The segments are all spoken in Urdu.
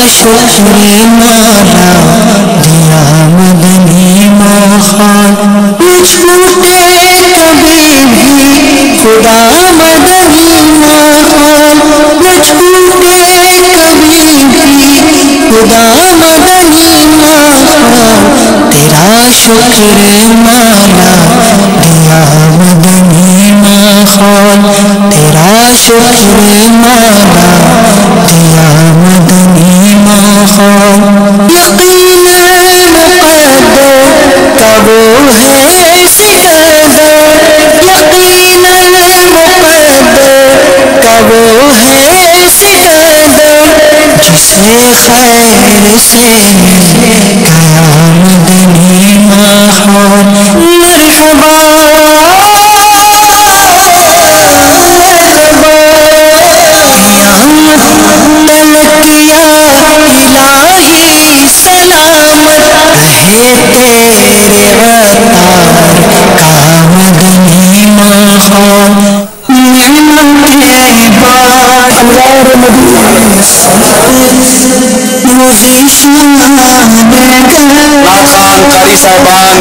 شکر مولا دیا مدنی ماحول مجھ ٹوٹے کبھی بھی خدا مدنی ماحول مجھ ٹوٹے کبھی بھی خدا مدنی ماحول تیرا شکر مولا دیا مدنی ماحول تیرا شکر مولا دیا مدنی ماحول یقیناً مقدر کا وہ ہے سکندر یقیناً مقدر کا وہ ہے سکندر جسے خیر سے مل گیا مدنی ماحول مرحبا الہی سلامت رہے تیرے عطار کا مدنی ماحول نعمت عباد مجھے ناظران قاری صاحبان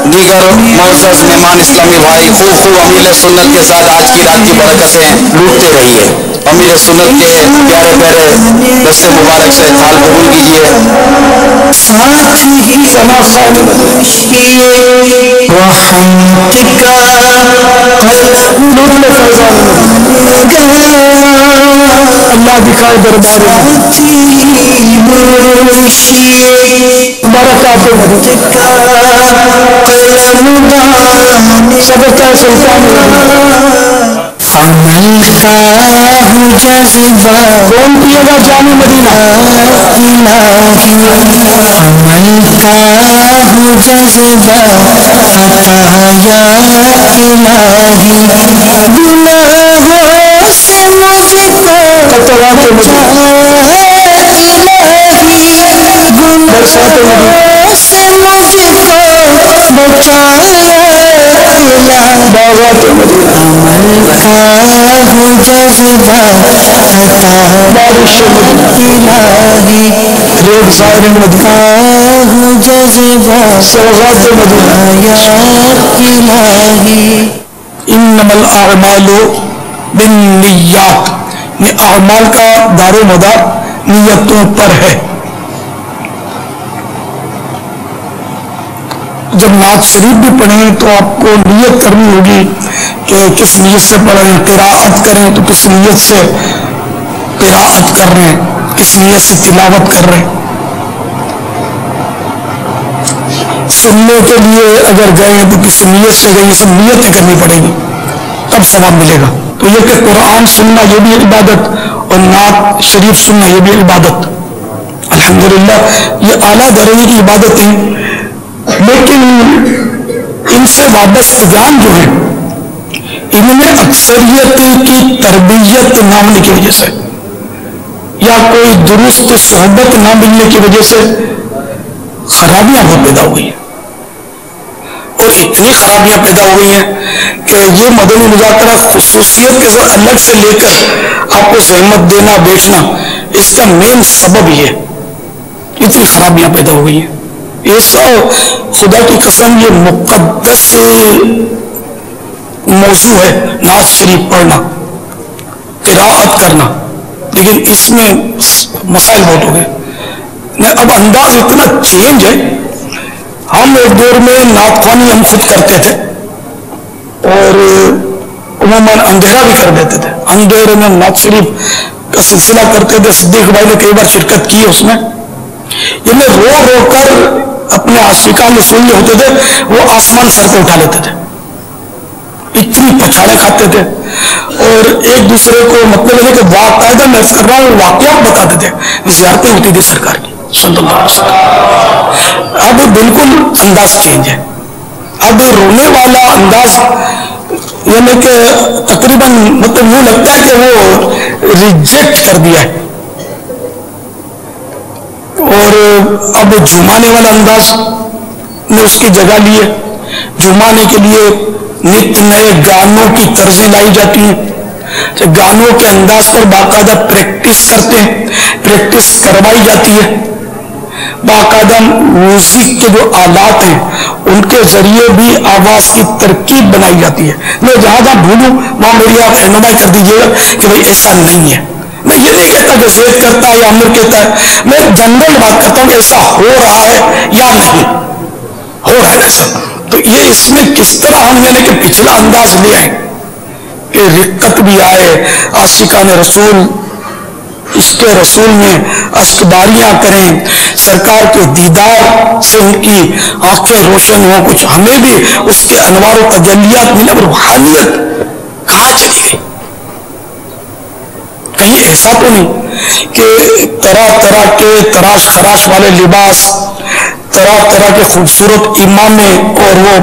دیگر معزز مہمان اسلامی بھائی خوب امیر سنت کے ساتھ آج کی رات کی برکتیں لوٹتے رہیے امیر سنت کے پیارے پیارے دست مبارک سے تھال قبول کیجیے ساتھ ہی اللہ دکھائے دربار برکات صدقہ سلطان عمل کا ہوں جذبہ کون پیے گا جامع مدینہ الہی عمل کا ہوں جذبہ عطا یا الہی گناہوں سے مجھ کو بچا الہی گناہوں سے مجھ کو بچا عمل کا ہوں جذبہ عطا الہی ریڈ ظاہر مدینہ ہوں جذبہ سوغات مدینہ یا الہی انما الاعمال بالنیات یہ اعمال کا دار و مدار نیتوں پر ہے جب نعت شریف بھی پڑھیں تو آپ کو نیت کرنی ہوگی کہ کس نیت سے پڑھیں قراءت کریں تو کس نیت سے قراءت کر رہے ہیں کس نیت سے تلاوت کر رہے ہیں سننے کے لیے اگر گئے تو کس نیت سے گئے یہ سب نیتیں کرنی پڑے گی تب ثواب ملے گا تو یہ کہ قرآن سننا یہ بھی عبادت اور نعت شریف سننا یہ بھی عبادت الحمدللہ یہ اعلیٰ درجے کی عبادتیں لیکن ان سے وابستگان جو ہیں ان میں اکثریت کی تربیت نہ ہونے کی وجہ سے یا کوئی درست صحبت نہ ملنے کی وجہ سے خرابیاں بہت پیدا ہوئی ہیں اور اتنی خرابیاں پیدا ہوئی ہیں کہ یہ مدنی مذاکرہ خصوصیت کے ساتھ الگ سے لے کر آپ کو زحمت دینا بیٹھنا اس کا مین سبب یہ ہے اتنی خرابیاں پیدا ہو گئی ہیں ایسا خدا کی قسم یہ مقدس موضوع ہے نعت شریف پڑھنا قراءت کرنا لیکن اس میں مسائل بہت ہو گئے اب انداز اتنا چینج ہے ہم ایک دور میں نعت خوانی ہم خود کرتے تھے اور عموماً اندھیرا بھی کر دیتے تھے اندھیرے میں نعت شریف کا سلسلہ کرتے تھے صدیق بھائی نے کئی بار شرکت کی اس میں یہ میں رو رو کر اپنے عاشقان جو سن ہوتے تھے وہ آسمان سر پہ اٹھا لیتے تھے اتنی پچھاڑے کھاتے تھے اور ایک دوسرے کو مطلب ہے کہ باقاعدہ میں کر رہا ہوں واقعات بتاتے تھے زیارتیں ہوتی تھی سرکار کی صلی اللہ علیہ وسلم اب بالکل انداز چینج ہے اب رونے والا انداز یعنی کہ تقریباً مطلب یوں لگتا ہے کہ وہ ریجیکٹ کر دیا ہے اور اب جھمانے والا انداز نے اس کی جگہ لی ہے جھمانے کے لیے نت نئے گانوں کی طرزیں لائی جاتی ہیں گانوں کے انداز پر باقاعدہ پریکٹس کرتے ہیں، پریکٹس کروائی جاتی ہے، باقاعدہ میوزک کے جو آلات ہیں ان کے ذریعے بھی آواز کی ترکیب بنائی جاتی ہے. میں جہاں جہاں بھولوں وہاں میری آپ رہنمائی کر دیجیے گا کہ بھائی ایسا نہیں ہے. میں یہ نہیں کہتا کہ زید کرتا ہے یا عمر کہتا ہے، میں جنرل بات کرتا ہوں کہ ایسا ہو رہا ہے یا نہیں ہو رہا ہے ایسا. تو یہ اس میں کس طرح ہم یعنی کہ پچھلا انداز لے آئے کہ رقت بھی آئے، عاشقان رسول عشق رسول میں اشکباریاں کریں، سرکار کے دیدار سے ان کی آنکھیں روشن ہوں، کچھ ہمیں بھی اس کے انوار و تجلیات ملے. روحانیت کہاں چلی گئی؟ کہیں ایسا تو نہیں کہ طرح طرح کے تراش خراش والے لباس، طرح طرح کے خوبصورت امامے اور وہ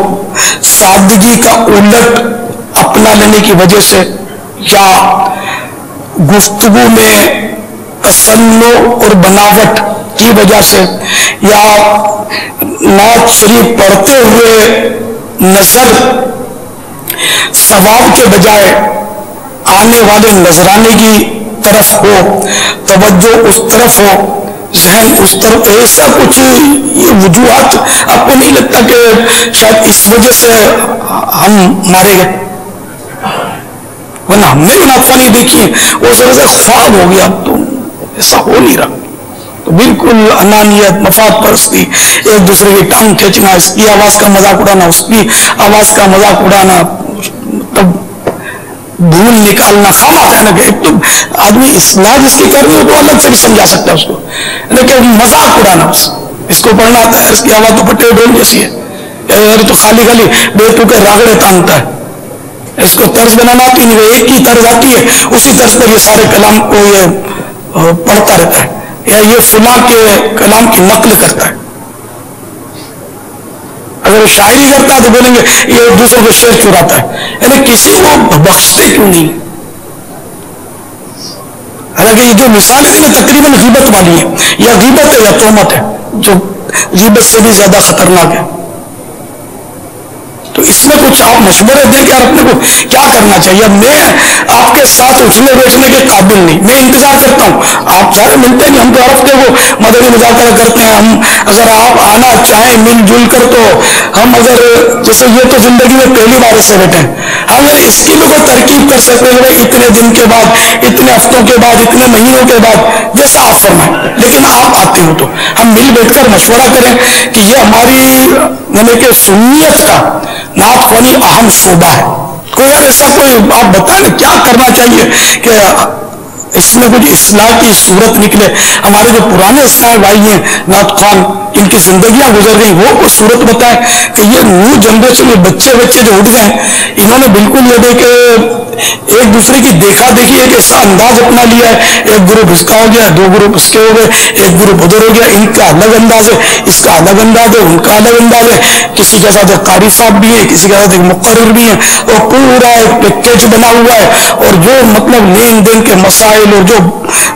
سادگی کا الٹ اپنا لینے کی وجہ سے، یا گفتگو میں تسنع اور بناوٹ کی وجہ سے، یا نعت شریف پڑھتے ہوئے نظر ثواب کے بجائے آنے والے نذرانے کی طرف ہو، توجہ اس طرف ہو، ذہن اس طرف، ایسا کچھ یہ وجوہات آپ کو نہیں لگتا کہ شاید اس وجہ سے ہم مارے گئے؟ ورنہ ہم نے بھی نافرمانی دیکھی وہ ذرا سا خواب ہو گیا، اب تو ایسا ہو نہیں رہا. تو بالکل انانیت، مفاد پرستی، ایک دوسرے کی ٹانگ کھینچنا، اس کی آواز کا مذاق اڑانا، اس کی آواز کا مذاق اڑانا، تب بھول نکالنا، خامہ کہنا کہ ایک تو آدمی اصلاح جس کی کرنی ہو تو الگ سے بھی سمجھا سکتا ہے اس کو، لیکن مذاق اڑانا، اس کو پڑھنا آتا ہے، اس کی آواز تو پٹے ڈول جیسی ہے، تو خالی خالی بیٹو کے راگڑے تانگتا ہے، اس کو طرز بنانا آتی نہیں، ایک ہی طرز آتی ہے، اسی طرز پر یہ سارے کلام کو یہ پڑھتا رہتا ہے، یا یہ فلاں کے کلام کی نقل کرتا ہے. اگر وہ شاعری کرتا ہے تو بولیں گے یہ ایک دوسرے کو شعر چراتا ہے، یعنی کسی کو بخشتے کیوں نہیں؟ حالانکہ یہ جو مثالیں تھیں تقریباً غیبت والی ہیں، یا غیبت ہے یا تہمت ہے، جو غیبت سے بھی زیادہ خطرناک ہے. تو اس میں کچھ آپ مشورے دیں کہ اپنے کو کیا کرنا چاہیے. میں آپ کے ساتھ اٹھنے بیٹھنے کے قابل نہیں، میں انتظار کرتا ہوں، آپ سارے ملتے نہیں، ہم تو ہر ہفتے کو مدنی مذاکرہ کرتے ہیں، ہم اگر آپ آنا چاہیں مل جل کر تو ہم اگر جیسے یہ تو زندگی میں پہلی بار سے بیٹھے ہیں، ہم اس کی بھی کوئی ترکیب کر سکتے ہیں اتنے دن کے بعد، اتنے ہفتوں کے بعد، اتنے مہینوں کے بعد، جیسا آپ فرمائیں. لیکن آپ آتے ہو تو ہم مل بیٹھ کر مشورہ کریں کہ یہ ہماری یعنی کہ سنیت کا نعت خوانی اہم شعبہ ہے. کوئی ایسا کوئی آپ بتائیں نا کیا کرنا چاہیے کہ اس میں کچھ اصلاح کی صورت نکلے. ہمارے جو پرانے اسلامی بھائی ہیں نعت خوان، ان کی زندگیاں گزر گئی، وہ کچھ صورت بتائیں کہ یہ نیو جنریشن کے بچے جو اٹھ گئے انہوں نے بالکل یہ دیکھے ایک دوسرے کی دیکھا دیکھی ایک ایسا انداز اپنا لیا ہے، ایک گروپ اس کا ہو گیا، دو گروپ اس کے ہو گئے، ایک گروپ ادھر ہو گیا، ان کا الگ انداز ہے، اس کا الگ انداز ہے، ان کا الگ انداز ہے، کسی کے ساتھ ایک قاری صاحب بھی ہے، کسی کے ساتھ ایک مقرر بھی ہے، اور پورا ایک پیکیج بنا ہوا ہے. اور جو مطلب لین دین کے مسائل اور جو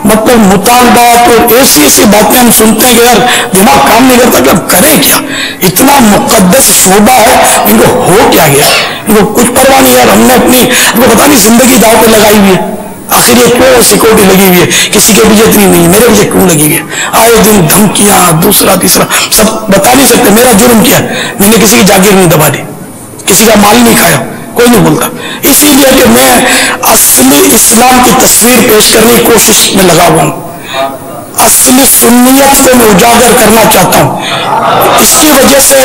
مطلب مطالبات اور ایسی باتیں ہم سنتے ہیں کہ یار دماغ کام نہیں کرتا کہ اب کریں کیا. اتنا مقدس شعبہ ہے، ان کو ہو کیا گیا، ان کو کچھ پرواہ نہیں. یار ہم نے اپنی پتا نہیں زندگی داؤ پہ لگائی ہوئی ہے، آخر یہ کیوں سیکورٹی لگی ہوئی ہے، کسی کے پیچھے اتنی نہیں، میرے پیچھے کیوں لگی ہوئی ہے، آئے دن دھمکیاں، دوسرا تیسرا، سب بتا نہیں سکتے میرا جرم کیا ہے، میں نے کسی کی جاگیر نہیں دبا دی، کسی کا مال نہیں کھایا، کوئی نہیں بولتا. اسی لیے کہ میں اصلی اسلام کی تصویر پیش کرنے کی کوشش میں لگا ہوا ہوں، اصلی سنیت کو میں اجاگر کرنا چاہتا ہوں. اس کی وجہ سے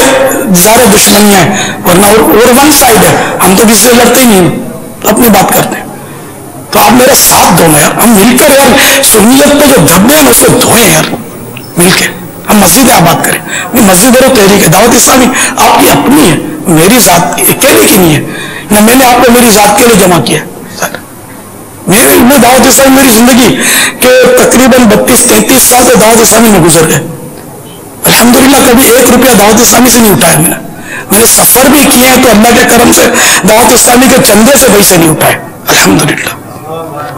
ظاہر دشمنیاں ہیں، ورنہ اور ون سائڈ ہے، ہم تو کسی سے لڑتے ہی نہیں، اپنی بات کرتے ہیں. تو آپ میرا ساتھ دو نا یار، ہم مل کر یار سنیت پہ جو دھبے ہیں اس کو دھوئیں یار مل کے. ہم مسجد آباد کریں، مسجد اور تحریک دعوت اسلامی آپ کی اپنی ہے، میری ذات اکیلے کی نہیں ہے، نہ میں نے آپ کو میری ذات کے لیے جمع کیا. میں دعوت اسلامی میری زندگی کے تقریباً 32-33 سال سے دعوت اسلامی میں گزر گئے. الحمدللہ کبھی 1 روپیہ دعوت اسلامی سے نہیں اٹھایا میں نے سفر بھی کیے ہیں تو اللہ کے کرم سے دعوت اسلامی کے چندے سے پیسے نہیں اٹھائے الحمدللہ.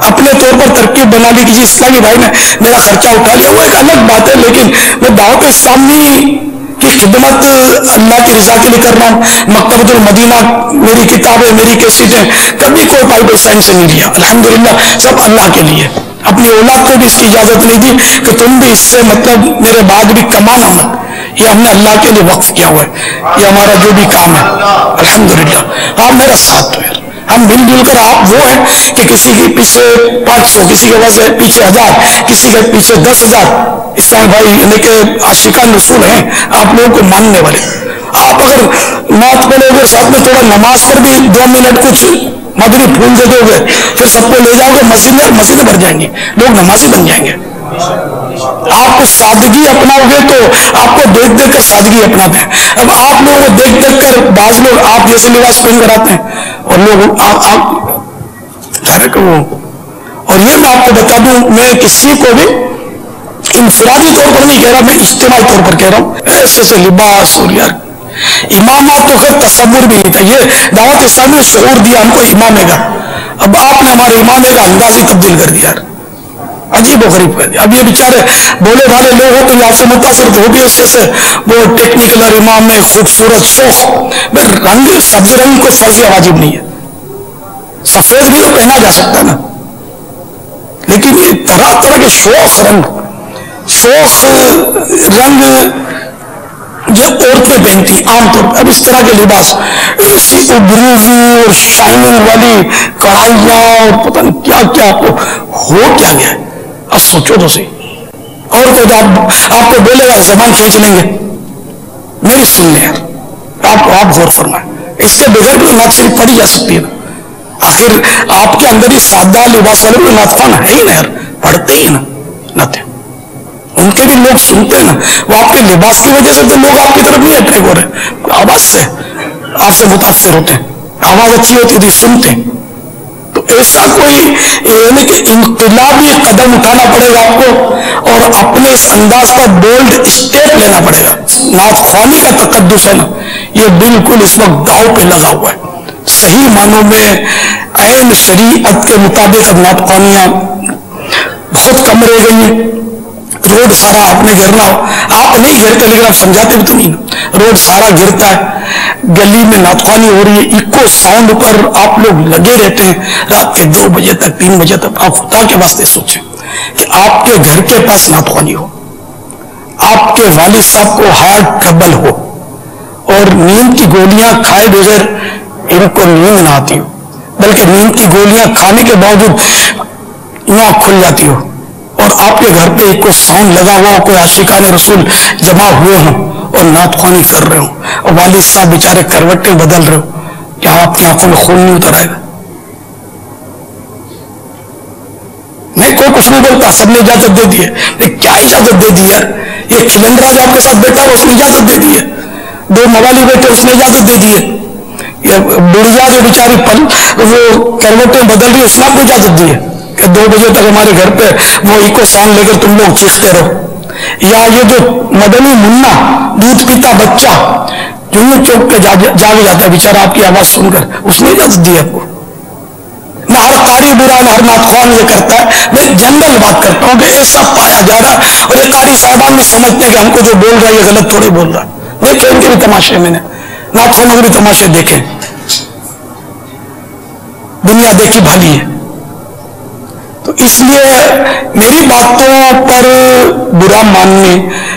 اپنے طور پر ترکیب بنا لی کسی اسلامی بھائی نے میرا خرچہ اٹھا لیا، وہ ایک الگ بات ہے، لیکن میں دعوت اسلامی کی کی خدمت اللہ کی رضا کے لیے کر رہا ہوں. مکتبۃ المدینہ میری کتابیں میری کیسٹیں کبھی کوئی پائی پیسہ ان سے نہیں لیا. الحمدللہ سب اللہ کے لیے. اپنی اولاد کو بھی اس کی اجازت نہیں دی کہ تم بھی اس سے مطلب میرے بعد بھی کمانا مت. یہ ہم نے اللہ کے لیے وقف کیا ہوا ہے. یہ ہمارا جو بھی کام ہے الحمدللہ. آپ میرا ساتھ دو یار. ہم مل جل کر آپ وہ ہیں کہ کسی کے پیچھے 500 کسی کے پیچھے 1000 کسی کے پیچھے 10,000. اسلام بھائی یعنی کہ عاشقان رسول ہیں آپ لوگوں کو ماننے والے. آپ اگر نعت پڑھو گے ساتھ میں تھوڑا نماز پر بھی 2 منٹ کچھ مدنی پھول دے دو گے پھر سب کو لے جاؤ گے مسجدیں بھر جائیں گے. لوگ نمازی بن جائیں گے. آپ کو سادگی اپناؤ گے تو آپ کو دیکھ دیکھ کر سادگی اپناتے ہیں. اب آپ لوگوں کو دیکھ دیکھ کر بعض لوگ آپ جیسے لباس پہن کر آتے ہیں اور لوگ اور یہ میں آپ کو بتا دوں میں کسی کو بھی انفرادی طور پر نہیں کہہ رہا, میں اجتماعی طور پر کہہ رہا ہوں. ایسے لباس اور یار امامات تو خیر تصور بھی نہیں تھا. یہ دعوت اسلامی نے شعور دیا ہم کو امامے کا. اب آپ نے ہمارے امامے کا انداز ہی تبدیل کر دیا, عجیب و غریب کر دیا. اب یہ بیچارے بولے والے لوگ ہو تو یہ آپ سے متاثر ہو بھی اس سے وہ ٹیکنیکل اور امام میں خوبصورت شوق. رنگ سبز رنگ کو فرض واجب نہیں ہے. سفید بھی تو پہنا جا سکتا نا, لیکن یہ طرح طرح کے شوق رنگ جو عورتیں پہنتی عام طور پر. اب اس طرح کے لباس ایسی ابروزی اور شائننگ والی کڑھائیاں اور پتہ نہیں کیا کیا آپ کو ہو کیا گیا ہے. اب سوچو تو صحیح. اور کوئی آپ کو بولے گا زبان کھینچ لیں گے. میری سن لیں آپ غور فرمائیں. اس کے بغیر بھی نعت شریف پڑھی جا سکتی ہے نا. آخر آپ کے اندر ہی سادہ لباس والے بھی نعت خوان ہے ہی نا یار, پڑھتے ہی نا نعتیں. ان کے بھی لوگ سنتے ہیں نا. وہ آپ کے لباس کی وجہ سے تو لوگ آپ کی طرف نہیں اٹریکٹ ہو رہے, آواز سے آپ سے متاثر ہوتے ہیں. آواز اچھی ہوتی تھی سنتے ہیں. تو ایسا کوئی یعنی کہ انقلابی قدم اٹھانا پڑے گا آپ کو اور اپنے اس انداز کا بولڈ اسٹیپ لینا پڑے گا. نعت خوانی کا تقدس ہے نا, یہ بالکل اس وقت داؤ پہ لگا ہوا ہے. صحیح معنوں میں عین شریعت کے مطابق اب نعت خوانیاں بہت کم رہ گئی ہیں. روڈ سارا آپ نے گرنا ہو, آپ نہیں گرتے لیکن آپ سمجھاتے بھی تو نہیں نا. روڈ سارا گرتا ہے, گلی میں نعت خوانی ہو رہی ہے, ایکو ساؤنڈ پر آپ لوگ لگے رہتے ہیں رات کے 2 بجے تک 3 بجے تک. آپ خدا کے واسطے سوچیں کہ آپ کے گھر کے پاس نعت خوانی ہو, آپ کے والد صاحب کو ہارٹ ٹربل ہو اور نیند کی گولیاں کھائے بغیر ان کو نیند نہ آتی ہو, بلکہ نیند کی گولیاں کھانے کے باوجود آنکھ کھل جاتی ہو, اور آپ کے گھر پہ ایک کو ساؤنڈ لگا ہوا کوئی عاشقان رسول جمع ہوئے ہوں اور نعت خوانی کر رہے ہوں, اور والد صاحب بیچارے کروٹیں بدل رہے ہو, کیا آپ کی آنکھوں میں خون نہیں اتر آئے گا؟ نہیں کوئی کچھ نہیں بولتا, سب نے اجازت دے دی ہے. کیا اجازت دے دی ہے؟ یہ کھلندرا جو آپ کے ساتھ بیٹھا ہے اس نے اجازت دے دی ہے. 2 موالی بیٹھے اس نے اجازت دے دی ہے. یہ بڑھیا جو بیچاری وہ کروٹیں بدل رہی ہے اس نے آپ کو اجازت دی ہے کہ 2 بجے تک ہمارے گھر پہ وہ ایکو ساؤنڈ لے کر تم لوگ چیختے رہو. یا یہ جو مدنی منا دودھ پیتا بچہ جو چوک پہ جاگ جاتا ہے بیچارہ آپ کی آواز سن کر, اس نے اجازت دی آپ کو. نہ ہر قاری برا نہ ہر نعت خوان یہ کرتا ہے. میں جنرل بات کرتا ہوں کہ ایسا پایا جا رہا ہے, اور یہ قاری صاحبان بھی سمجھتے ہیں کہ ہم کو جو بول رہا ہے یہ غلط تھوڑی بول رہا ہے. دیکھیں ان کے بھی تماشے, میں نے نعت خوانوں کے بھی تماشے دیکھیں. دنیا دیکھی بھالی ہے. تو اس لیے میری باتوں پر برا ماننے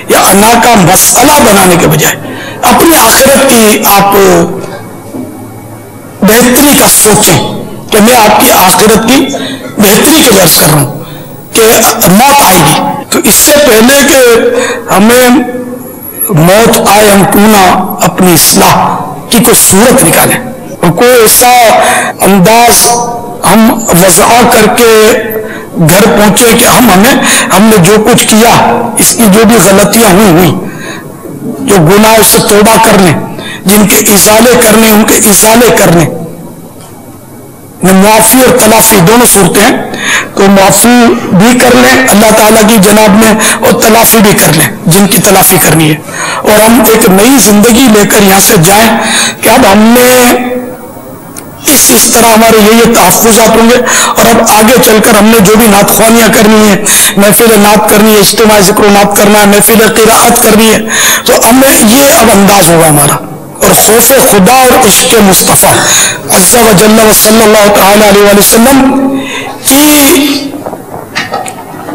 یا انا کا مسئلہ بنانے کے بجائے اپنی آخرت کی آپ بہتری کا سوچیں کہ میں آپ کی آخرت کی بہتری کے لیے عرض کر رہا ہوں کہ موت آئے گی. تو اس سے پہلے کہ ہمیں موت آئے ہم کیوں نہ اپنی اصلاح کی کوئی صورت نکالیں, اور کوئی ایسا انداز ہم وضع کر کے گھر پہنچے کہ ہم نے جو کچھ کیا اس کی جو بھی غلطیاں ہوئی جو گناہ اس سے توبہ کر لیں, جن کے ازالے کرنے ان کے ازالے کرنے. معافی اور تلافی دونوں صورتیں ہیں, تو معافی بھی کر لیں اللہ تعالیٰ کی جناب میں, اور تلافی بھی کر لیں جن کی تلافی کرنی ہے, اور ہم ایک نئی زندگی لے کر یہاں سے جائیں کہ اب ہم نے اس طرح ہمارے یہ تحفظات ہوں گے. اور اب آگے چل کر ہم نے جو بھی نعت خوانیاں کرنی ہے، محفل نعت کرنی ہے، اجتماع ذکر و نعت کرنا ہے، محفل قراءت کرنی ہے، تو ہمیں یہ اب انداز ہوگا ہمارا. اور خوف خدا اور عشق مصطفیٰ عز و جل و صلی اللہ تعالی علیہ وآلہ وسلم کی،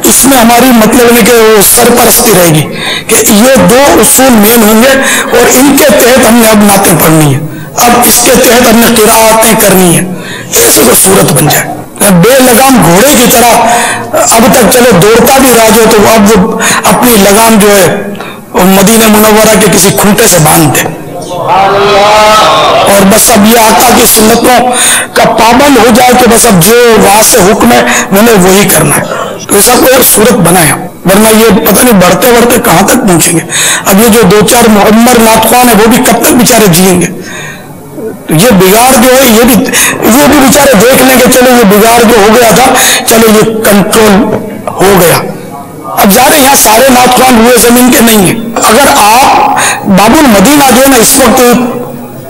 اس میں ہماری مطلب ہے کہ وہ سرپرستی رہے گی کہ یہ دو اصول مین ہوں گے، اور ان کے تحت ہم نے اب نعتیں پڑھنی ہیں، اب اس کے تحت ہم نے قراءتیں کرنی ہیں. ایسی تو صورت بن جائے بے لگام گھوڑے کی طرح. اب تک چلو دوڑتا بھی راج ہو، تو اب وہ اپنی لگام جو ہے وہ مدینہ منورہ کے کسی کھوٹے سے باندھ دے، اور بس اب یہ آقا کی سنتوں کا پابند ہو جائے کہ بس اب جو وہاں سے حکم ہے میں نے وہی کرنا ہے. تو ایسا کوئی ایک صورت بنایا، ورنہ یہ پتہ نہیں بڑھتے بڑھتے کہاں تک پہنچیں گے. اب یہ جو 2-4 معمر نعتخوان ہیں وہ بھی کب تک بیچارے جئیں گے. تو یہ بگاڑ جو ہے یہ بھی بیچارے دیکھ لیں کہ چلو یہ بگاڑ جو ہو گیا تھا چلو یہ کنٹرول ہو گیا. اب ظاہر یہاں سارے نعتخوان ہوئے زمین کے نہیں ہیں. اگر آپ باب المدینہ جو ہے نا، اس وقت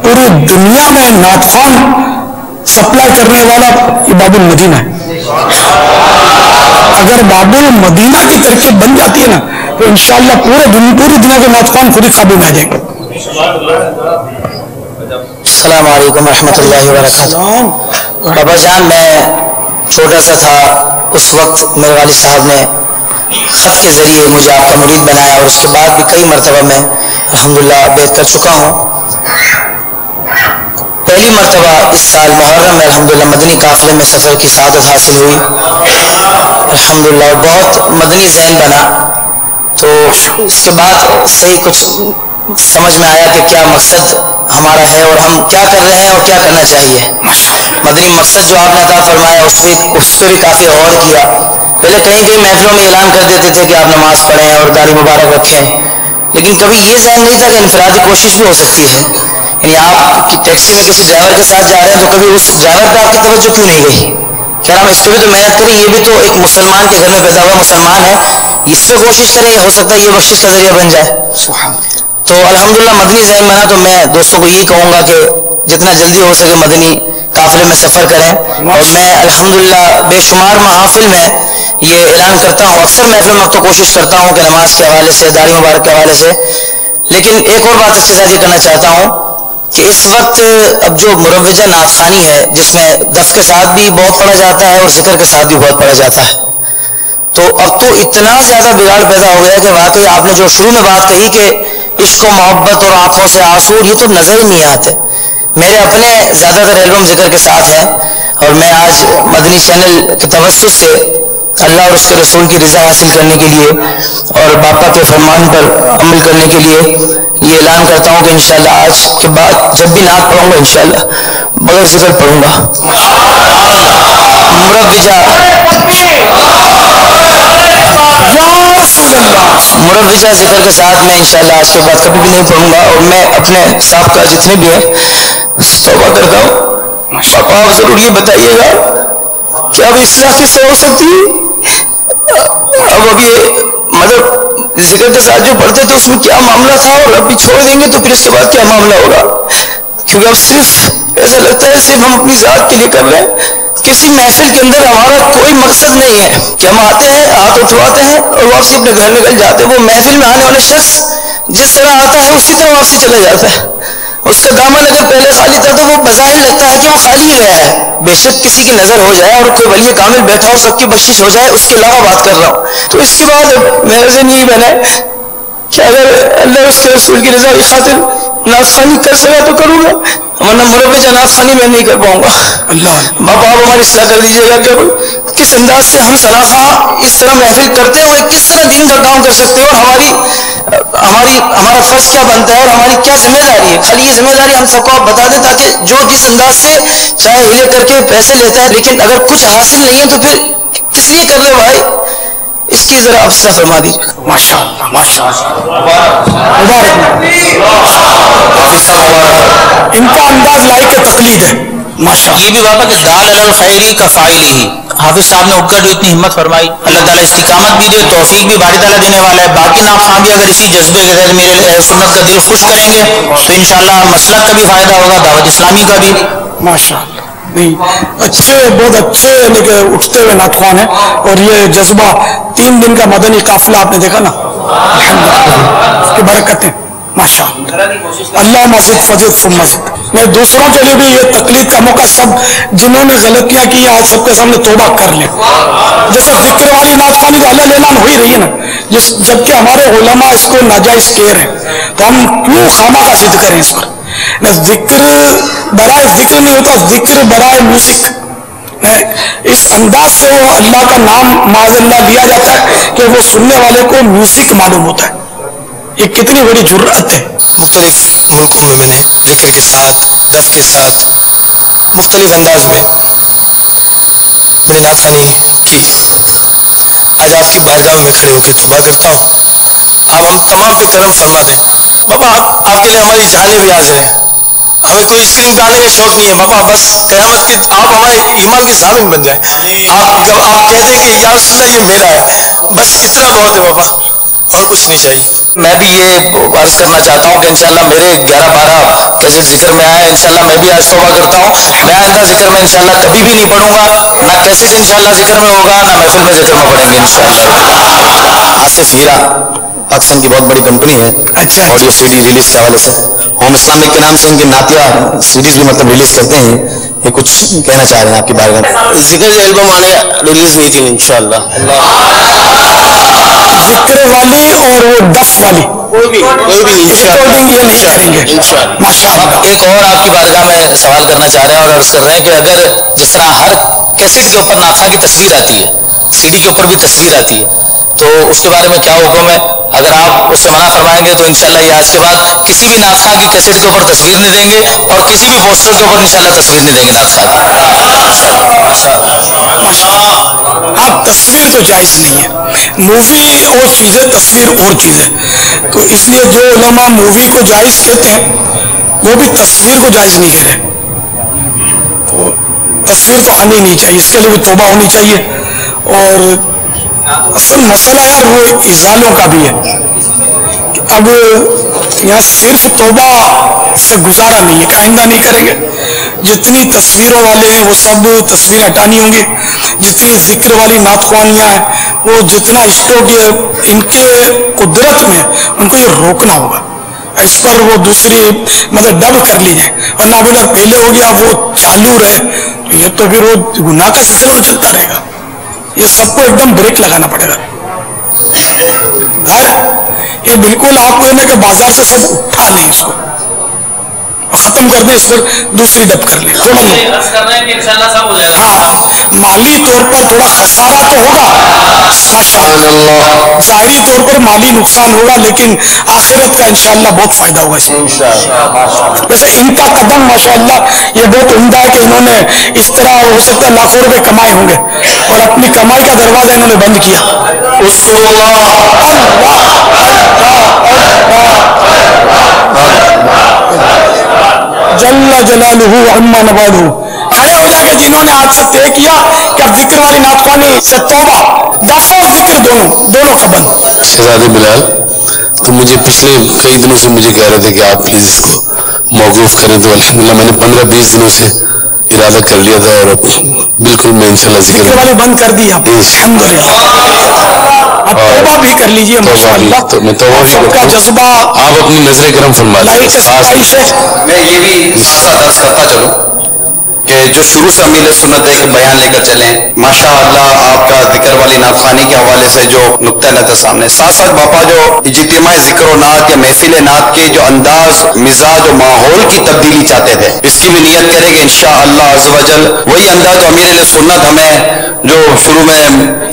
پوری دنیا میں نعتخوان سپلائی کرنے والا یہ باب المدینہ ہے. اگر باب المدینہ کی ترکیب بن جاتی ہے نا تو انشاءاللہ پوری دنیا کے نعتخوان خود ہی قابو میں آ جائیں گے. السلام علیکم ورحمۃ اللہ وبرکاتہ. بابا جان، میں چھوٹا سا تھا اس وقت میرے والد صاحب نے خط کے ذریعے مجھے آپ کا مرید بنایا، اور اس کے بعد بھی کئی مرتبہ میں الحمدللہ بیعت کر چکا ہوں. پہلی مرتبہ اس سال محرم میں الحمدللہ مدنی قافلے میں سفر کی سعادت حاصل ہوئی الحمدللہ. بہت مدنی ذہن بنا، تو اس کے بعد صحیح کچھ سمجھ میں آیا کہ کیا مقصد ہمارا ہے اور ہم کیا کر رہے ہیں اور کیا کرنا چاہیے. مدنی مقصد جو آپ نے عطا فرمایا اس پہ بھی کافی غور کیا. پہلے کہیں محفلوں میں اعلان کر دیتے تھے کہ آپ نماز پڑھیں اور داڑھی مبارک رکھیں، لیکن کبھی یہ ذہن نہیں تھا کہ انفرادی کوشش بھی ہو سکتی ہے. یعنی آپ ٹیکسی میں کسی ڈرائیور کے ساتھ جا رہے ہیں تو کبھی اس ڈرائیور پہ آپ کی توجہ کیوں نہیں گئی؟ خیر ہم اس پہ بھی تو محنت کریں، یہ بھی تو ایک مسلمان کے گھر میں پیدا ہوا مسلمان ہے، اس پہ کوشش کریں، ہو سکتا ہے یہ بخشش کا ذریعہ بن جائے. تو الحمدللہ مدنی ذہن بنا. تو میں دوستوں کو یہی کہوں گا کہ جتنا جلدی ہو سکے مدنی قافلے میں سفر کریں. اور میں الحمدللہ بے شمار محافل میں یہ اعلان کرتا ہوں، اکثر محفل میں تو کوشش کرتا ہوں کہ نماز کے حوالے سے، داڑھی مبارک کے حوالے سے. لیکن ایک اور بات اس کے ساتھ یہ کرنا چاہتا ہوں کہ اس وقت اب جو مروجہ نعت خوانی ہے، جس میں دف کے ساتھ بھی بہت پڑھا جاتا ہے اور ذکر کے ساتھ بھی بہت پڑھا جاتا ہے، تو اب تو اتنا زیادہ بگاڑ پیدا ہو گیا کہ واقعی آپ نے جو شروع میں بات کہی کہ عشق و محبت اور آنکھوں سے آنسو، یہ تو نظر ہی نہیں آتے. میرے اپنے زیادہ تر البم ذکر کے ساتھ ہیں، اور میں آج مدنی چینل کے توسط سے اللہ اور اس کے رسول کی رضا حاصل کرنے کے لیے اور باپا کے فرمان پر عمل کرنے کے لیے یہ اعلان کرتا ہوں کہ انشاءاللہ آج کے بعد جب بھی نعت پڑھوں گا انشاءاللہ بغیر ذکر پڑھوں گا. مروجہ ذکر کے ساتھ میں انشاءاللہ آج کے بعد کبھی بھی نہیں پڑھوں گا. اور میں اپنے سابقہ جتنے بھی ہیں توبہ کرتا ہوں. پاپا آپ ضرور یہ بتائیے گا کہ اب اس طرح کس سے ہو سکتی ہے؟ اب یہ مطلب ذکر کے ساتھ جو پڑھتے تھے اس میں کیا معاملہ تھا، اور ابھی چھوڑ دیں گے تو پھر اس کے بعد کیا معاملہ ہوگا؟ کیونکہ اب صرف ایسا لگتا ہے صرف ہم اپنی ذات کے لیے کر رہے ہیں. کسی محفل کے اندر ہمارا کوئی مقصد نہیں ہے کہ ہم آتے ہیں، ہاتھ اٹھواتے ہیں اور واپسی اپنے گھر نکل جاتے ہیں. وہ محفل میں آنے والے شخص جس طرح آتا ہے اسی طرح واپسی چلا جاتا ہے. اس کا دامن اگر پہلے خالی تھا تو وہ بظاہر لگتا ہے کہ وہ خالی ہی رہا ہے. بے شک کسی کی نظر ہو جائے اور کوئی ولی کامل بیٹھا ہو، سب کی بخشش ہو جائے، اس کے علاوہ بات کر رہا ہوں. تو اس کے بعد میرے ذہن یہی بنا کہ اگر اللہ اس کے رسول کی رضا کی خاطر نعت خوانی کر سکا تو کروں گا، ورنہ مروجہ نعت خوانی میں نہیں کر پاؤں گا. باپا آپ ہماری اصلاح کر دیجیے گا کہ کس انداز سے ہم سراخواں اس طرح محفل کرتے ہوئے کس طرح دین کا کام کر سکتے ہیں، اور ہمارا فرض کیا بنتا ہے اور ہماری کیا ذمہ داری ہے. خالی یہ ذمہ داری ہم سب کو آپ بتا دیں تاکہ جو جس انداز سے چاہے ہلے کر کے پیسے لیتا ہے، لیکن اگر کچھ حاصل نہیں ہے تو پھر کس لیے کر رہے بھائی؟ اس کی ذرا آپ اصلاح فرما دیجیے. ماشاء اللہ ماشاء اللہ، ان کا انداز لائق تقلید ہے. یہ بھی بابا کہ دال الفعلی کا فاعل ہی حافظ صاحب نے اٹھ کر جو اتنی ہمت فرمائی، اللہ تعالیٰ استقامت بھی دے، توفیق بھی باری تعالیٰ دینے والا ہے. باقی نام خواہ بھی اگر اسی جذبے کے تحت میرے اہل سنت کا دل خوش کریں گے تو انشاءاللہ مسلک کا بھی فائدہ ہوگا، دعوت اسلامی کا بھی. ماشاء اللہ. نہیں اچھے بہت اچھے لیکن اٹھتے ہوئے نعتخوان ہیں. اور یہ جذبہ 3 دن کا مدنی قافلہ آپ نے دیکھا نا, الحمدللہ اس کی برکتیں ماشاء اللہ مزید فضل ثم مزید. میں دوسروں کے لیے بھی یہ تقلید کا موقع, سب جنہوں نے غلطیاں کی آج سب کے سامنے توبہ کر لیں. جیسے ذکر والی نعتخوانی تو اللہ اعلان ہو ہی رہی ہے نا, جبکہ ہمارے علماء اس کو ناجائز کہہ رہے ہیں, تو ہم کیوں خامخواہ ضد کریں اس پر. ذکر برائے ذکر نہیں ہوتا, ذکر برائے میوزک. اس انداز سے وہ اللہ کا نام معاذ اللہ لیا جاتا ہے کہ وہ سننے والے کو میوزک معلوم ہوتا ہے. یہ کتنی بڑی جرأت ہے. مختلف ملکوں میں میں نے ذکر کے ساتھ, دف کے ساتھ, مختلف انداز میں میں نے نعت خوانی کی. آج آپ کی بارگاہ میں کھڑے ہو کے توبہ کرتا ہوں, آپ ہم تمام پہ کرم فرما دیں. بابا آپ کے لیے ہماری جانیں بھی حاضر ہیں, ہمیں کوئی اسکرین پہ آنے کا شوق نہیں ہے بابا, بس قیامت کے آپ ہمارے ایمان کے ضامن بن جائیں. آپ جب آپ کہہ دیں کہ یا رسول اللہ یہ میرا ہے, بس اتنا بہت ہے بابا, اور کچھ نہیں چاہیے. میں بھی یہ عرض کرنا چاہتا ہوں کہ انشاءاللہ میرے 11-12 کیسے ذکر میں آیا, انشاءاللہ میں بھی آج توبہ کرتا ہوں. میں آئندہ ذکر میں انشاءاللہ کبھی بھی نہیں پڑھوں گا, نہ کیسے انشاءاللہ ذکر میں ہوگا, نہ محفل میں ذکر میں پڑھیں گے انشاءاللہ. آصف ہیرا پاکستان کی بہت بڑی کمپنی ہے, آڈیو سی ڈی ریلیز کے حوالے سے ہوم اسلامک کے نام سے ان کی نعتیہ سیریز بھی مطلب ریلیز کرتے ہیں. یہ کچھ کہنا چاہ رہے ہیں آپ کی بارگاہ میں. ذکر کی البم آنے ریلیز ہوئی تھی انشاءاللہ. ذکر والی اور وہ دف والی کوئی بھی ریکارڈنگ یہ نہیں کریں گے ماشاء اللہ. ایک اور آپ کی بارگاہ میں سوال کرنا چاہ رہے ہیں اور عرض کر رہے ہیں کہ اگر جس طرح ہر کیسٹ کے اوپر نعت کی تصویر آتی ہے, سی ڈی کے اوپر بھی تصویر آتی ہے, تو اس کے بارے میں کیا حکم ہے؟ اگر آپ اس سے منع فرمائیں گے تو انشاءاللہ یہ آج کے بعد کسی بھی نعت خواہ کی کیسٹ کے اوپر تصویر نہیں دیں گے, اور کسی بھی پوسٹر کے اوپر انشاءاللہ تصویر نہیں دیں گے نعت خواہ. ہاں تصویر تو جائز نہیں ہے, مووی اور چیز ہے, تصویر اور چیز ہے. تو اس لیے جو علماء مووی کو جائز کہتے ہیں وہ بھی تصویر کو جائز نہیں کہہ رہے. تو تصویر تو آنی نہیں چاہیے, اس کے لیے بھی توبہ ہونی چاہیے. اور اصل مسئلہ یار وہ ازالوں کا بھی ہے. اب یہاں صرف توبہ سے گزارا نہیں ہے کہ آئندہ نہیں کریں گے. جتنی تصویروں والے ہیں وہ سب تصویریں ہٹانی ہوں گی, جتنی ذکر والی نعت خوانیاں ہیں وہ جتنا اسٹوک ان کے قدرت میں ان کو یہ روکنا ہوگا. اس پر وہ دوسری مطلب ڈب کر لی جائے, ورنہ اب اگر پہلے ہو گیا وہ چالو رہے تو یہ تو پھر وہ گناہ کا سلسلہ چلتا رہے گا. یہ سب کو ایک دم بریک لگانا پڑے گا. یہ بالکل آپ کو کہ بازار سے سب اٹھا لیں, اس کو ختم کر دیں, اس پر دوسری ڈب کر لیں. ہاں مالی طور پر تھوڑا خسارہ تو ہوگا ماشاءاللہ, ظاہری طور پر مالی نقصان ہوگا, لیکن آخرت کا انشاءاللہ بہت فائدہ ہوگا اس میں. ویسے ان کا قدم ماشاءاللہ یہ بہت عمدہ ہے کہ انہوں نے اس طرح ہو سکتا ہے لاکھوں روپے کمائے ہوں گے اور اپنی کمائی کا دروازہ انہوں نے بند کیا. جل جلالہ عما نوالہ. کھڑے ہو جا کے جنہوں نے آج سے طے کیا کہ اب ذکر والی نعت خوانی سے توبہ, دف اور ذکر دونوں کا بند. شہزادے بلال, تو مجھے پچھلے کئی دنوں سے مجھے کہہ رہے تھے کہ آپ پلیز اس کو موقوف کریں, تو الحمدللہ میں نے 15-20 دنوں سے ارادہ کر لیا تھا, اور بالکل میں انشاءاللہ ذکر والی بند کر دی آپ الحمدللہ. اب توبہ بھی کر لیجئے ماشاءاللہ, تو میں توبہ بھی کا جذبہ آپ اپنی نظر کرم فرما لائی لیں. سے ستائش ہے. میں یہ بھی ساتھ ساتھ عرض کرتا چلوں کہ جو شروع سے امیر سنت ایک بیان لے کر چلیں, ماشاءاللہ آپ کا ذکر والی نعت خوانی کے حوالے سے جو نقطہ نظر سامنے, ساتھ ساتھ باپا جو اجتماع ذکر و نعت یا محفل نعت کے جو انداز, مزاج و ماحول کی تبدیلی چاہتے تھے, اس کی بھی نیت کریں کہ انشاءاللہ عز و جل وہی انداز جو امیر سنت ہمیں جو شروع میں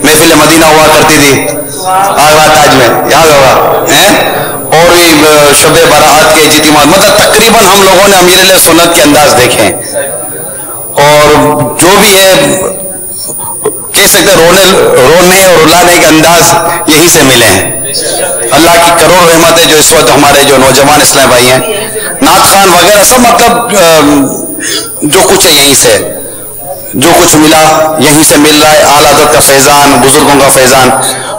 محفل مدینہ ہوا کرتی تھی آگرہ تاج میں یاد ہوگا, اور شب برات کے اجتماع, مطلب تقریباً ہم لوگوں نے امیر سنت کے انداز دیکھے, اور جو بھی ہے کہہ سکتے رونے اور رلانے کے انداز یہیں سے ملے ہیں. اللہ کی کروڑ رحمت ہے جو اس وقت ہمارے جو نوجوان اسلام بھائی ہیں, نعت خوان وغیرہ سب مطلب جو کچھ ہے یہیں سے, جو کچھ ملا یہیں سے مل رہا ہے, اعلیٰ حضرت کا فیضان, بزرگوں کا فیضان.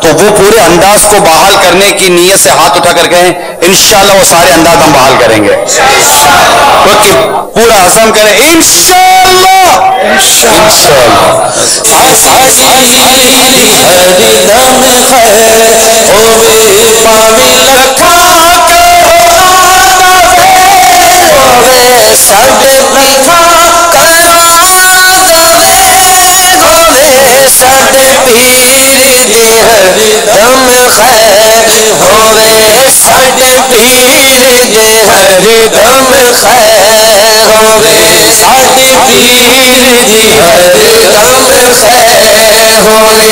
تو وہ پورے انداز کو بحال کرنے کی نیت سے ہاتھ اٹھا کر کہیں انشاءاللہ وہ سارے انداز ہم بحال کریں گے. پورا عزم کریں انشاءاللہ. ساڈے پیر دی ہر دم خیر ہوے ساڈے پیر دی ہر دم خیر ہوے ساڈے پیر دی ہر دم خیر ہوے.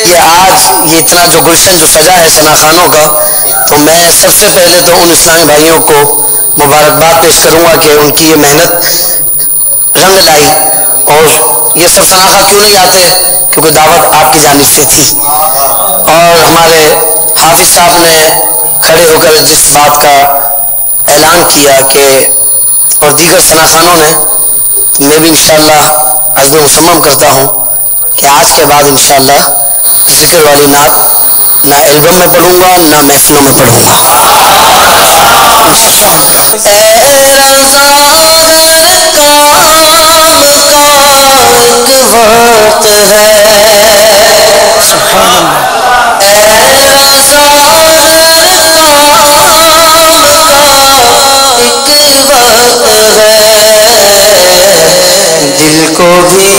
یہ آج یہ اتنا جو گلشن جو سجا ہے ثنا خانوں کا، تو میں سب سے پہلے تو ان اسلامی بھائیوں کو مبارکباد پیش کروں گا کہ ان کی یہ محنت رنگ لائی. اور یہ سب ثنا خان کیوں نہیں آتے؟ کیونکہ دعوت آپ کی جانب سے تھی، اور ہمارے حافظ صاحب نے کھڑے ہو کر جس بات کا اعلان کیا کہ اور دیگر ثنا خانوں نے، تو میں بھی انشاءاللہ عزم مصمم کرتا ہوں کہ آج کے بعد انشاءاللہ ذکر والی نعت نہ البم میں پڑھوں گا نہ محفلوں میں پڑھوں گا. دل کو بھی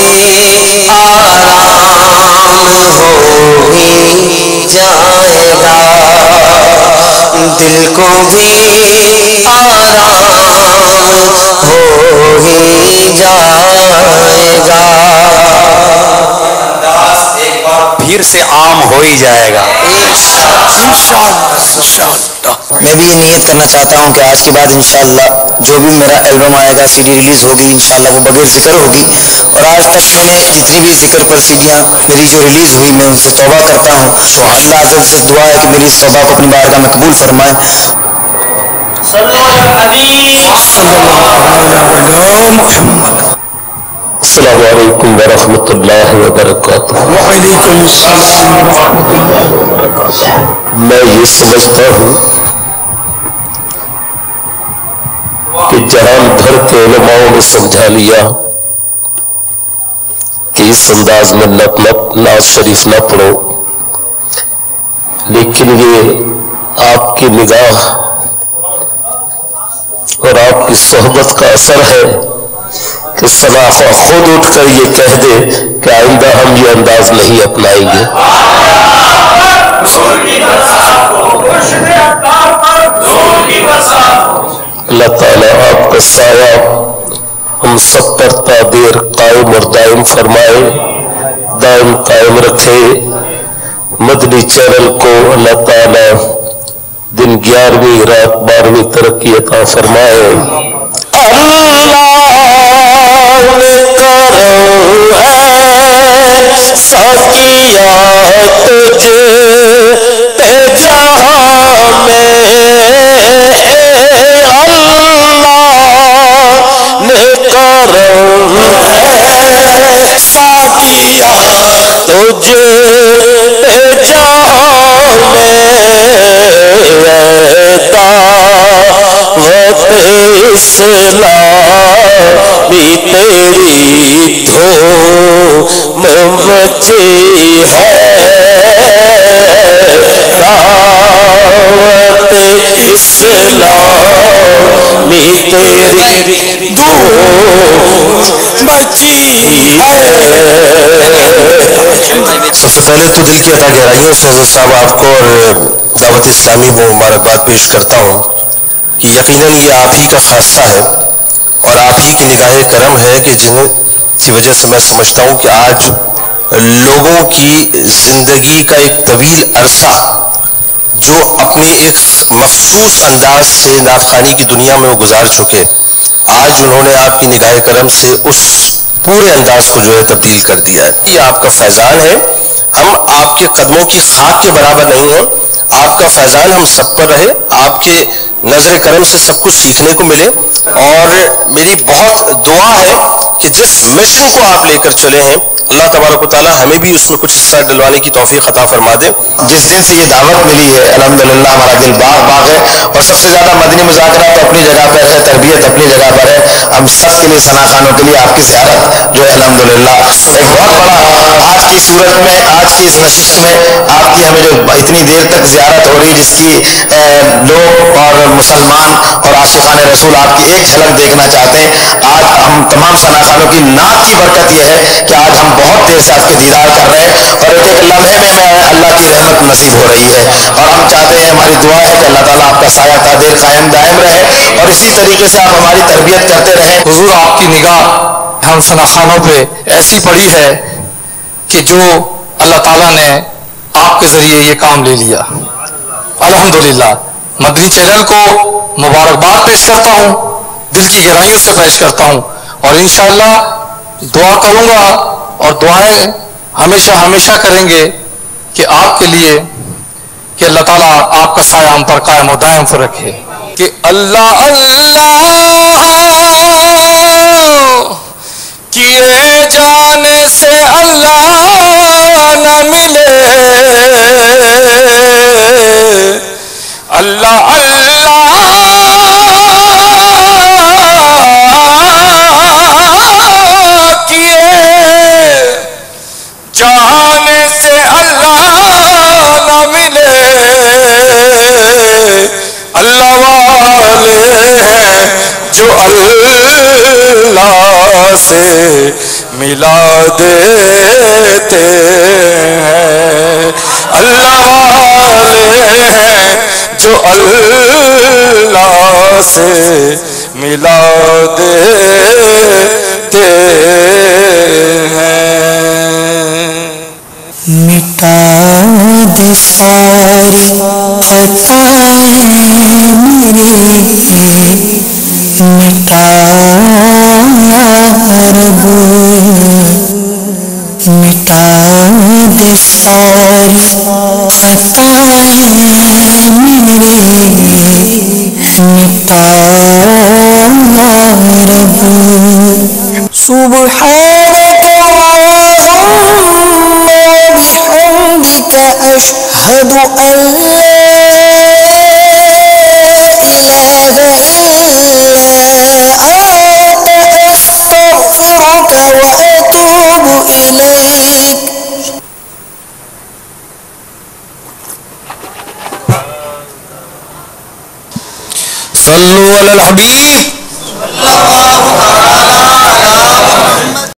آرام ہو ہی جائے گا، دل کو بھی آرام ہو ہی جائے گا. ایک بار پھر سے عام ہو ہی جائے گا. میں بھی یہ نیت کرنا چاہتا ہوں کہ آج کے بعد انشاءاللہ جو بھی میرا البم آئے گا، سی ڈی ریلیز ہوگی، انشاءاللہ وہ بغیر ذکر ہوگی. اور آج تک میں نے جتنی بھی ذکر پر سیڈیاں میری جو ریلیز ہوئی، میں ان سے توبہ کرتا ہوں. اللہ عز سے دعا ہے کہ میری اس توبہ کو اپنی بارگاہ میں قبول فرمائے. السلام علیکم ورحمۃ اللہ وبرکاتہ. وعلیکم السلام ورحمۃ اللہ وبرکاتہ. میں یہ سمجھتا ہوں کہ جہان بھر کے علماؤں نے سمجھا لیا کہ اس انداز میں نعت شریف نہ پڑھو، لیکن یہ آپ کی نگاہ اور آپ کی صحبت کا اثر ہے کہ ثنا خان خود اٹھ کر یہ کہہ دے کہ آئندہ ہم یہ انداز نہیں اپنائیں گے. اللہ تعالیٰ آپ کا سایہ ہم سب پر تعبیر قائم اور دائم فرمائے، دائم قائم رکھے. مدنی چینل کو اللہ تعالیٰ دن 11ویں رات 12ویں ترقی عطا فرمائے. سکیا تجھے جہاں میں اللہ نے کرم سکیا تجھے جہاں میں دعوت اسلامی تیری دھوم مچی ہے، دعوت اسلامی تیری دھوم مچی ہے. سب سے پہلے تو دل کی عطا گہرائیوں سے حضرت صاحب آپ کو اور دعوت اسلامی کو مبارکباد پیش کرتا ہوں کہ یقیناً یہ آپ ہی کا خاصہ ہے اور آپ ہی کی نگاہ کرم ہے کہ جن کی وجہ سے میں سمجھتا ہوں کہ آج لوگوں کی زندگی کا ایک طویل عرصہ جو اپنے ایک مخصوص انداز سے نعت خوانی کی دنیا میں وہ گزار چکے، آج انہوں نے آپ کی نگاہ کرم سے اس پورے انداز کو جو ہے تبدیل کر دیا ہے. یہ آپ کا فیضان ہے. ہم آپ کے قدموں کی خاک کے برابر نہیں ہیں. آپ کا فیضان ہم سب پر رہے، آپ کے نظر کرم سے سب کچھ سیکھنے کو ملے. اور میری بہت دعا ہے کہ جس مشن کو آپ لے کر چلے ہیں اللہ تبارک و تعالیٰ ہمیں بھی اس میں کچھ حصہ ڈلوانے کی توفیق عطا فرما دے. جس دن سے یہ دعوت ملی ہے الحمدللہ ہمارا دل باغ باغ ہے. اور سب سے زیادہ مدنی مذاکرات تو اپنی جگہ پر ہے, تربیت اپنی جگہ پر ہے. ہم سب کے لیے ثنا خانوں کے لیے آپ کی زیارت جو ہے الحمدللہ ایک بہت بڑا آج کی صورت میں, آج کی اس نشست میں آپ کی ہمیں جو اتنی دیر تک زیارت ہو رہی جس کی لوگ اور مسلمان اور عاشقان رسول آپ کی ایک جھلک دیکھنا چاہتے ہیں. آج ہم تمام ثنا خانوں کی نعت کی برکت یہ ہے کہ آج ہم بہت دیر سے آپ کے دیدار کر رہے ہیں اور ایک ایک لمحے میں اللہ کی رحمت نصیب ہو رہی ہے. اور ہم چاہتے ہیں, ہماری دعا ہے کہ اللہ تعالیٰ آپ کا سایہ تا دیر قائم دائم رہے اور اسی طریقے سے آپ ہماری تربیت کرتے رہیں. حضور آپ کی نگاہ ہم ثنا خانوں پہ ایسی پڑی ہے کہ جو اللہ تعالیٰ نے آپ کے ذریعے یہ کام لے لیا. الحمدللہ مدنی چینل کو مبارکباد پیش کرتا ہوں, دل کی گہرائیوں سے پیش کرتا ہوں اور انشاءاللہ دعا کروں گا اور دعائیں ہمیشہ ہمیشہ کریں گے کہ آپ کے لیے کہ اللہ تعالیٰ آپ کا سایہ ہم پر قائم و دائم پر رکھے. کہ اللہ اللہ کیے جانے سے اللہ نہ ملے, اللہ اللہ کیے جانے سے اللہ نہ ملے, اللہ والے ہیں جو اللہ سے ملا دیتے ہیں, اللہ والے ہیں جو اللہ سے ملا دیتے ہیں. مٹا دے ساری خطائیں میری, مٹا رب, مٹا دے ساری خطائیں میری, مٹا رب. سبحانك اللهم وبحمدك أشهد أن لا إله إلا أنت أستغفرك وأتوب إليك. صلوا على الحبيب